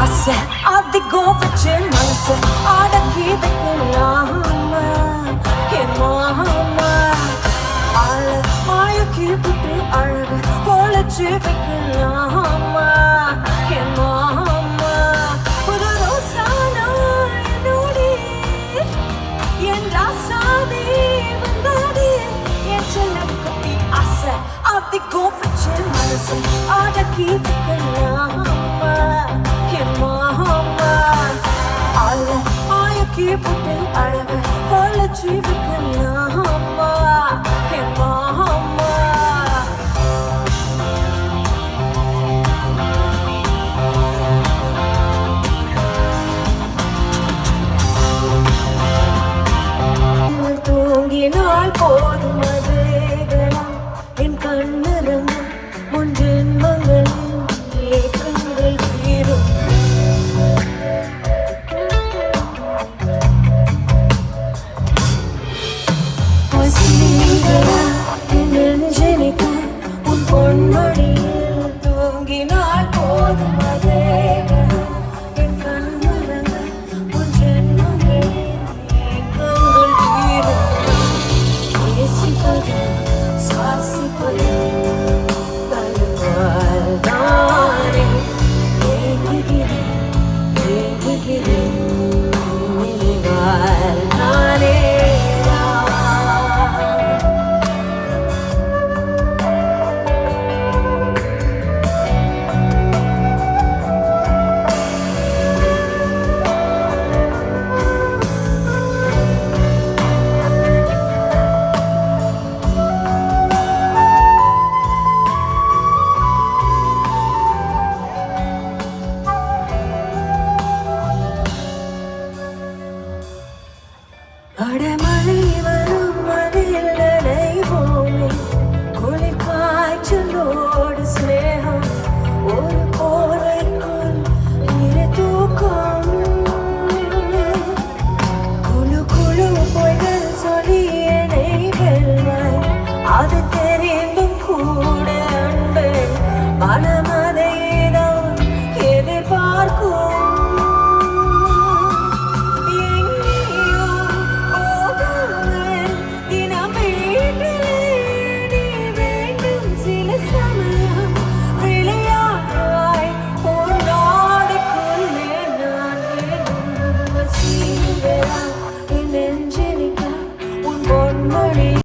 ஆசை அதிகம் வச்சு மனசு அடக்கி வைக்கலாம என் மாமா ஆள மாயக்கி விட்டு அழகு பொழைச்சு வைக்கலாமா என் மாமா புது ரோசானா என்னோடி என் ராசாவே வந்தாடி என் செல்லம் குட்டி ஆசை அதிகம் வச்சு மனசு அடக்கி வைக்கலாமா என் மாமா ஆள மாயக்கி விட்டு அழகு பொழைச்சு வைக்கலாமா என் மாமா தூங்கினால் போதும் அதேகலாம் என் கண்ணிறங்க முன் ஜென்மங்களின் ஏக்கங்கள் தீரும் என் நெஞ்சனிக்க உன் பொன்மடியில் தூங்கினால் போதும்